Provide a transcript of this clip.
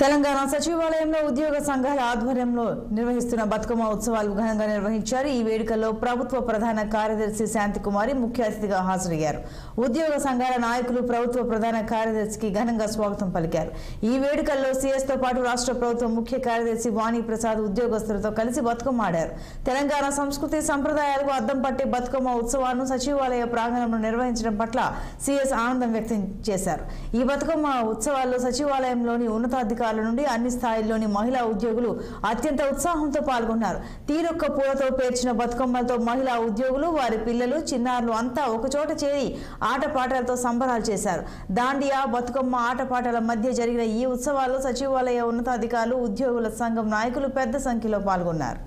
తెలంగాణ సచివాలయంలో ఉద్యోగ సంఘాల ఆధ్వర్యంలో నిర్వహిస్తున్న బతుకమ్మ ఉత్సవాలు ఘనంగా నిర్వహించారు। ఈ వేడుకల్లో ప్రభుత్వ ప్రధాన కార్యదర్శి శాంతికుమారి ముఖ్య అతిథిగా హాజరయ్యారు। ఉద్యోగ సంఘాల నాయకులు ప్రభుత్వ ప్రధాన కార్యదర్శికి ఘనంగా స్వాగతం పలికారు। ఈ వేడుకల్లో సీఎస్ తో పాటు రాష్ట్ర ప్రభుత్వ ముఖ్య కార్యదర్శి వాణి ప్రసాద్ ఉద్యోగస్తులతో కలిసి బతుకమ్మ ఆడారు। తెలంగాణ సంస్కృతి సంప్రదాయాలకు అద్దం పట్టే బతుకమ్మ ఉత్సవాలను సచివాలయ ప్రాంగణంలో నిర్వహించడం పట్ల సీఎస్ ఆనందం వ్యక్తం చేశారు। ఈ బతుకమ్మ ఉత్సవాల్లో సచివాలయంలోని ఉన్నతాధికారులు నుండి అన్ని స్థాయిల్లోని మహిళా ఉద్యోగులు అత్యంత ఉత్సాహంతో పాల్గొన్నారు। తీరొక్క పూలతో పేర్చిన బతుకమ్మలతో మహిళా ఉద్యోగులు వారి పిల్లలు చిన్నారులు అంతా ఒకచోట చేరి ఆటపాటలతో సంబరాలు చేశారు। దాండియా బతుకమ్మ ఆటపాటల మధ్య జరిగిన ఈ ఉత్సవాల్లో సచివాలయ ఉన్నతాధికారులు ఉద్యోగుల సంఘం నాయకులు పెద్ద సంఖ్యలో పాల్గొన్నారు।